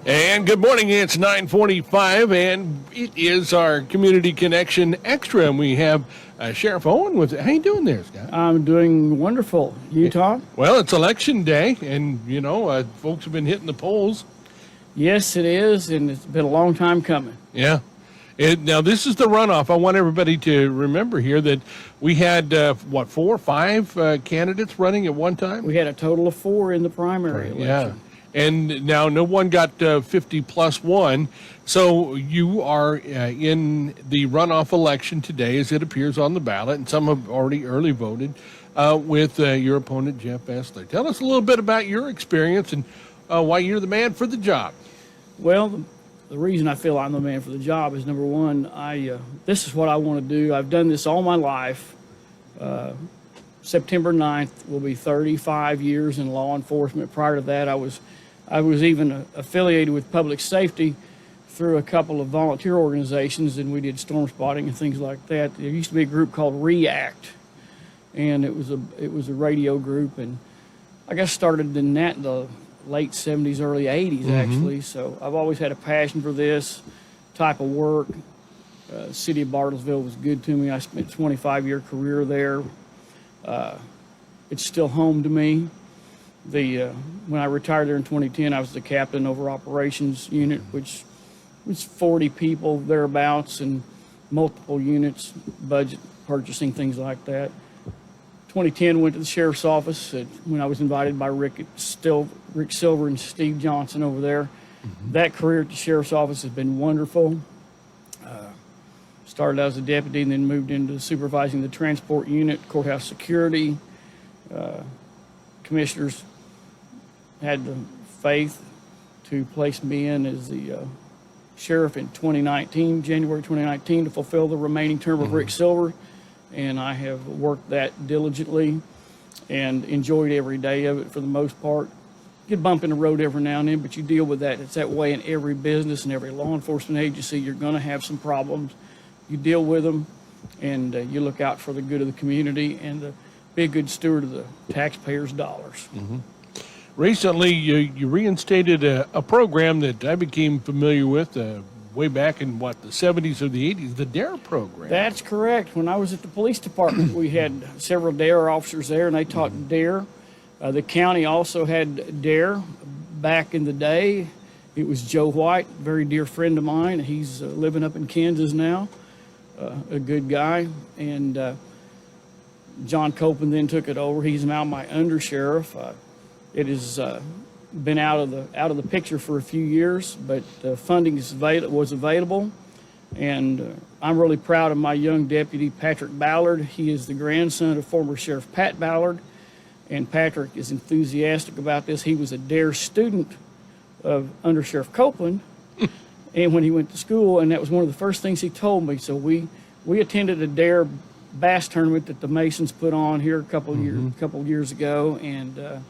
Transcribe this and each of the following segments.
And good morning, it's 9:45, and it is our Community Connection Extra, and we have Sheriff Owen with it. How you doing there, Scott? I'm doing wonderful. You, Tom? Well, it's election day, and, folks have been hitting the polls. Yes, it is, and it's been a long time coming. Yeah. Now, this is the runoff. I want everybody to remember here that we had, 4 or 5 candidates running at one time? We had a total of 4 in the primary election. Yeah. And now no one got 50 plus 1. So you are in the runoff election today as it appears on the ballot, and some have already early voted with your opponent, Jeff Essler. Tell us a little bit about your experience and why you're the man for the job. Well, the reason I feel I'm the man for the job is, number one, this is what I want to do. I've done this all my life. September 9th will be 35 years in law enforcement. Prior to that, I was even affiliated with public safety through a couple of volunteer organizations, and we did storm spotting and things like that. There used to be a group called REACT, and it was a radio group, and I got started in the late 70s, early 80s, actually. So I've always had a passion for this type of work. The city of Bartlesville was good to me. I spent a 25-year career there. It's still home to me. When I retired there in 2010, I was the captain over operations unit, which was 40 people thereabouts, and multiple units, budget, purchasing, things like that. 2010, went to the sheriff's office when I was invited by Rick Silver and Steve Johnson over there. That career at the sheriff's office has been wonderful. Started out as a deputy and then moved into supervising the transport unit, courthouse security. Commissioners had the faith to place me in as the sheriff in January 2019, to fulfill the remaining term of Rick Silver. And I have worked that diligently and enjoyed every day of it for the most part. Get a bump in the road every now and then, but you deal with that. It's that way in every business and every law enforcement agency. You're going to have some problems. You deal with them, and you look out for the good of the community and be a good steward of the taxpayers' dollars. Recently, you reinstated a program that I became familiar with way back in, the 70s or the 80s, the DARE program. That's correct. When I was at the police department, we had several DARE officers there, and they taught DARE. The county also had DARE back in the day. It was Joe White, a very dear friend of mine. He's living up in Kansas now, a good guy. And John Copeland then took it over. He's now my undersheriff. It has been out of the picture for a few years, but funding was available, and I'm really proud of my young deputy, Patrick Ballard. He is the grandson of former Sheriff Pat Ballard, and Patrick is enthusiastic about this. He was a DARE student of Under Sheriff Copeland, and when he went to school, and that was one of the first things he told me. So we attended a DARE bass tournament that the Masons put on here a couple years ago, and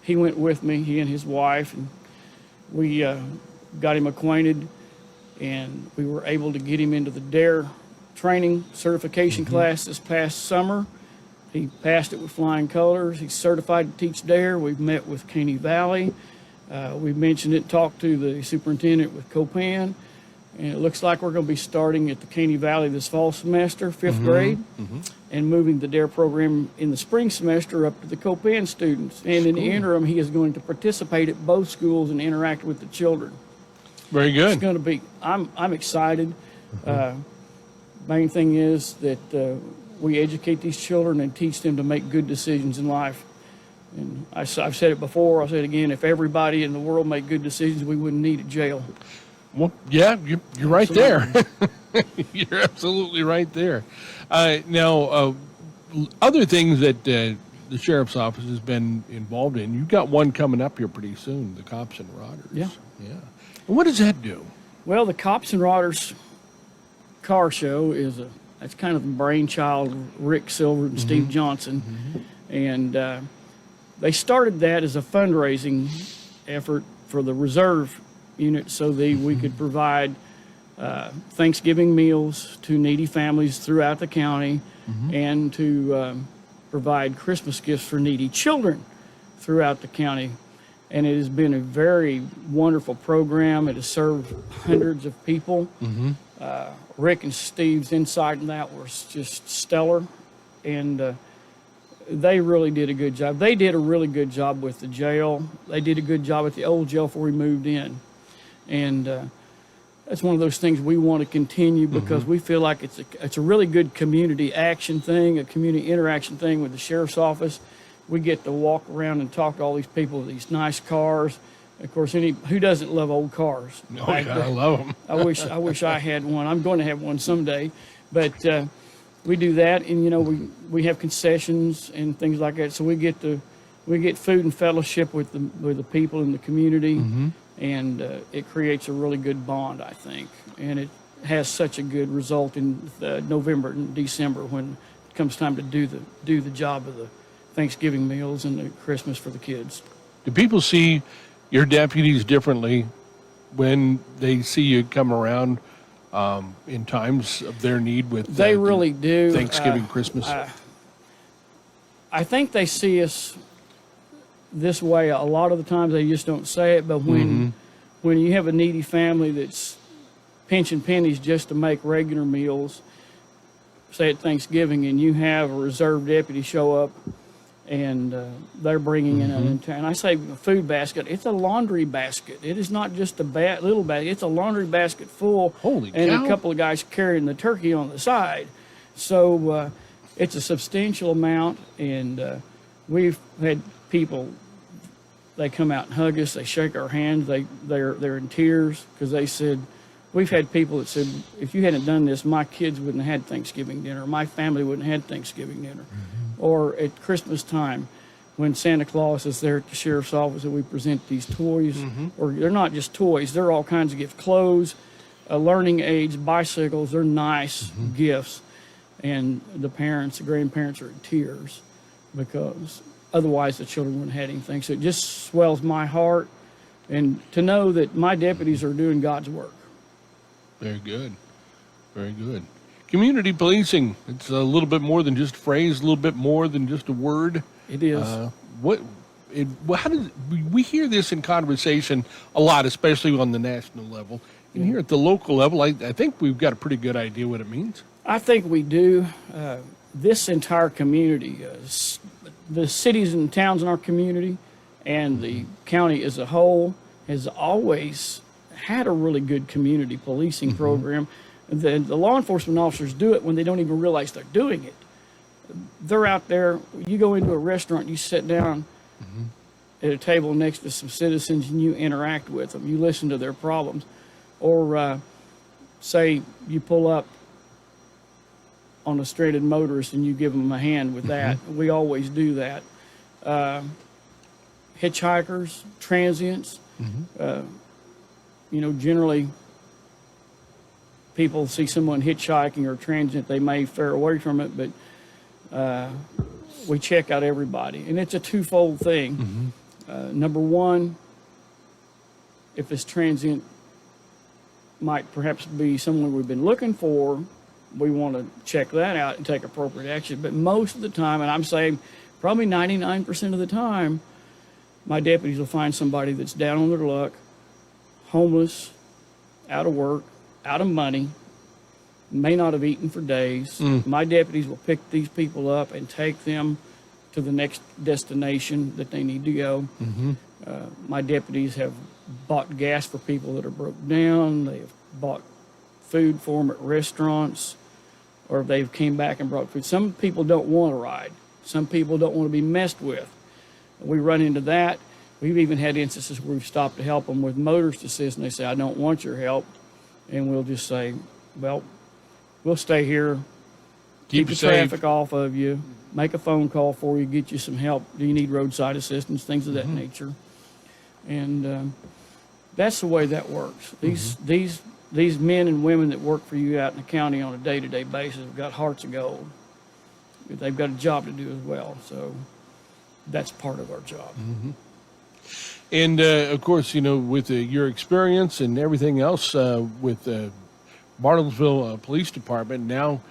he went with me, he and his wife, and we got him acquainted, and we were able to get him into the DARE training certification class this past summer. He passed it with flying colors. He's certified to teach DARE. We've met with Caney Valley. We've mentioned it, talked to the superintendent with Copan, and it looks like we're going to be starting at the Caney Valley this fall semester, 5th grade, and moving the DARE program in the spring semester up to the Copan students. And in the interim, he is going to participate at both schools and interact with the children. Very good. It's going to be, I'm excited. Main thing is that we educate these children and teach them to make good decisions in life. And I've said it before, I'll say it again, if everybody in the world made good decisions, we wouldn't need a jail. Well, yeah, you're right there. You're absolutely right there. Now, other things that the sheriff's office has been involved in, you've got one coming up here pretty soon, the Cops and Rodders. Yeah. And what does that do? Well, the Cops and Rodders car show that's kind of the brainchild of Rick Silver and Steve Johnson. And they started that as a fundraising effort for the reserve unit so that we could provide Thanksgiving meals to needy families throughout the county and to provide Christmas gifts for needy children throughout the county. and it has been a very wonderful program. It has served hundreds of people. Rick and Steve's insight in that was just stellar, and they really did a good job. They did a really good job with the jail. They did a good job at the old jail before we moved in, and that's one of those things we want to continue because we feel like it's a really good community action thing, a community interaction thing with the sheriff's office. We get to walk around and talk to all these people with these nice cars. Of course, who doesn't love old cars? Oh, yeah, I love them. I wish I had one. I'm going to have one someday, but we do that, and we have concessions and things like that. So we get food and fellowship with the people in the community, and it creates a really good bond, I think. And it has such a good result in November and December when it comes time to do the job of the Thanksgiving meals and the Christmas for the kids. Do people see your deputies differently when they see you come around in times of their need with they really do. Thanksgiving, Christmas? I think they see us this way. A lot of the times they just don't say it, but when you have a needy family that's pinching pennies just to make regular meals, say at Thanksgiving, and you have a reserve deputy show up and they're bringing in and I say food basket, it's a laundry basket. It is not just a little basket, it's a laundry basket full. Holy and cow. A couple of guys carrying the turkey on the side. So it's a substantial amount, and we've had people, they come out and hug us, they shake our hands, they're in tears because they said, we've had people that said, if you hadn't done this, my kids wouldn't have had Thanksgiving dinner, my family wouldn't have had Thanksgiving dinner. Or at Christmas time, when Santa Claus is there at the sheriff's office and we present these toys, or they're not just toys, they're all kinds of gifts, clothes, learning aids, bicycles, they're nice gifts. And the grandparents are in tears because otherwise the children wouldn't have had anything. So it just swells my heart, and to know that my deputies are doing God's work. Very good. Very good. Community policing, it's a little bit more than just a phrase, a little bit more than just a word. It is. How does we hear this in conversation a lot, especially on the national level. And here at the local level, I think we've got a pretty good idea what it means. I think we do. This entire community, the cities and towns in our community and the county as a whole has always had a really good community policing program. The law enforcement officers do it when they don't even realize they're doing it. They're out there. You go into a restaurant, you sit down at a table next to some citizens and you interact with them. You listen to their problems. Or say you pull up on a stranded motorist and you give them a hand with that. We always do that. Hitchhikers, transients, generally people see someone hitchhiking or transient, they may fare away from it, but we check out everybody. And it's a twofold thing. Number one, if this transient might perhaps be someone we've been looking for, we want to check that out and take appropriate action. But most of the time, and I'm saying probably 99% of the time, my deputies will find somebody that's down on their luck, homeless, out of work, out of money, may not have eaten for days. My deputies will pick these people up and take them to the next destination that they need to go. My deputies have bought gas for people that are broke down. They have bought food for them at restaurants, or they've came back and brought food. Some people don't want to ride. Some people don't want to be messed with. We run into that. We've even had instances where we've stopped to help them with motorist assist, and they say, I don't want your help. And we'll just say, well, we'll stay here, keep the traffic off of you, make a phone call for you, get you some help. Do you need roadside assistance, things of that nature. And that's the way that works. These men and women that work for you out in the county on a day-to-day basis have got hearts of gold. They've got a job to do as well. So that's part of our job. And, of course, with your experience and everything else with the Bartlesville Police Department, now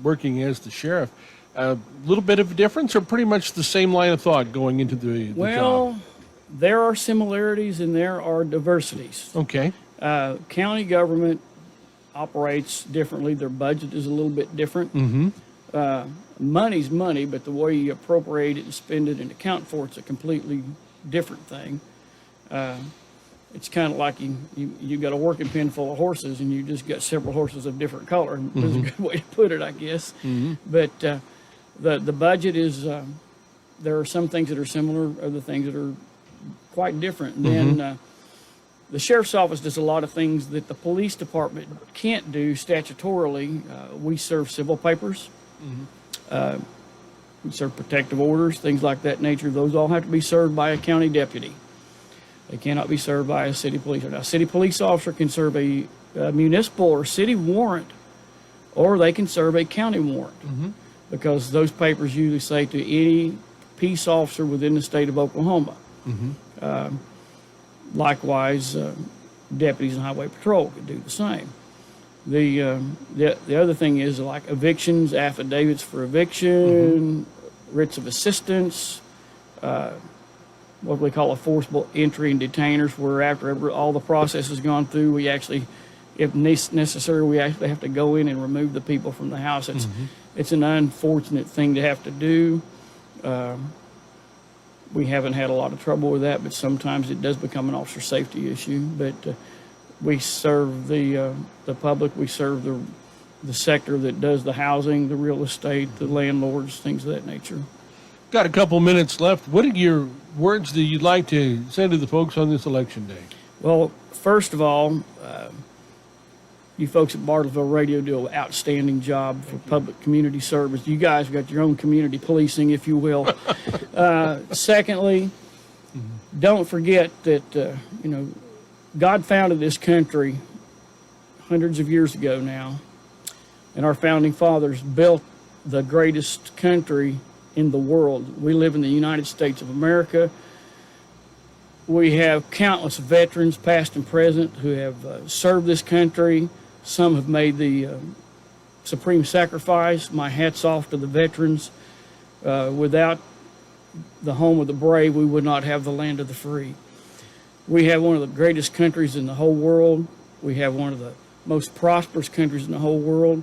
working as the sheriff, a little bit of a difference or pretty much the same line of thought going into the job? There are similarities and there are diversities. Okay. County government operates differently. Their budget is a little bit different. Money's money, but the way you appropriate it and spend it and account for it's a completely different thing. It's kind of like you got a working pen full of horses and you just got several horses of different color. That's a good way to put it, I guess. But the budget is, there are some things that are similar, other things that are quite different. And then the sheriff's office does a lot of things that the police department can't do statutorily. We serve civil papers. We serve protective orders, things like that nature. Those all have to be served by a county deputy. They cannot be served by a city police officer. Now, a city police officer can serve a municipal or city warrant, or they can serve a county warrant, because those papers usually say to any peace officer within the state of Oklahoma. Likewise, deputies in highway patrol could do the same. The other thing is like evictions, affidavits for eviction, writs of assistance, what we call a forcible entry and detainers, where after all the process has gone through, we actually, if necessary, we actually have to go in and remove the people from the house. It's an unfortunate thing to have to do. We haven't had a lot of trouble with that, but sometimes it does become an officer safety issue. But we serve the public. We serve the sector that does the housing, the real estate, the landlords, things of that nature. Got a couple minutes left. What are your words that you'd like to say to the folks on this election day? Well, first of all, you folks at Bartlesville Radio do an outstanding job for public community service. You guys got your own community policing, if you will. Secondly, don't forget that, God founded this country hundreds of years ago now, and our founding fathers built the greatest country in the world. We live in the United States of America. We have countless veterans, past and present, who have served this country. Some have made the supreme sacrifice. My hat's off to the veterans. Without the home of the brave, we would not have the land of the free. We have one of the greatest countries in the whole world. We have one of the most prosperous countries in the whole world.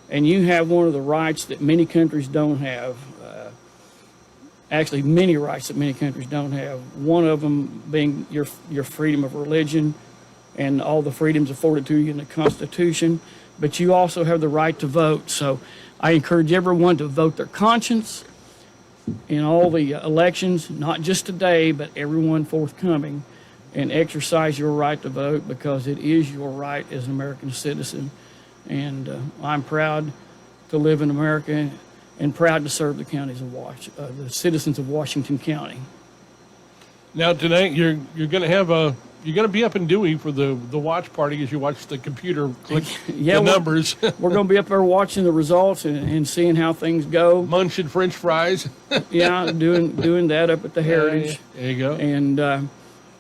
And you have one of the rights that many countries don't have. Actually, many rights that many countries don't have. One of them being your freedom of religion and all the freedoms afforded to you in the Constitution. But you also have the right to vote. So I encourage everyone to vote their conscience in all the elections, not just today, but everyone forthcoming, and exercise your right to vote, because it is your right as an American citizen. And I'm proud to live in America and proud to serve the counties of the citizens of Washington County. Now tonight you're going to have you're going to be up in Dewey for the watch party as you watch the computer click the numbers. We're going to be up there watching the results and seeing how things go. Munching French fries. Yeah, doing that up at the Heritage. There you go. And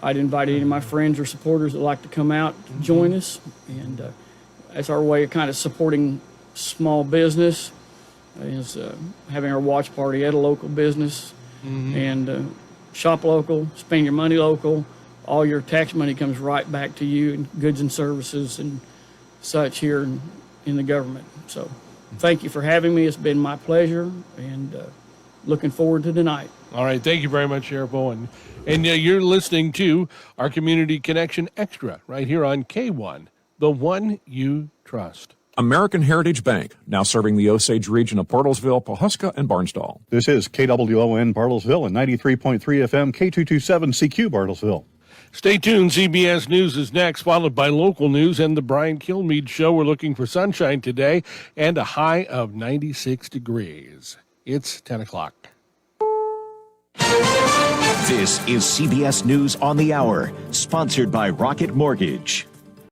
I'd invite any of my friends or supporters that like to come out to join us. And that's our way of kind of supporting small business, is having our watch party at a local business. And shop local, spend your money local. All your tax money comes right back to you in goods and services and such here in the government. So thank you for having me. It's been my pleasure, and looking forward to tonight. All right. Thank you very much, Sheriff Owen. And you're listening to our Community Connection Extra right here on KWON, the one you trust. American Heritage Bank, now serving the Osage region of Bartlesville, Pawhuska, and Barnsdall. This is KWON Bartlesville and 93.3 FM K227CQ Bartlesville. Stay tuned. CBS News is next, followed by local news and the Brian Kilmeade Show. We're looking for sunshine today and a high of 96 degrees. It's 10 o'clock. This is CBS News on the Hour, sponsored by Rocket Mortgage.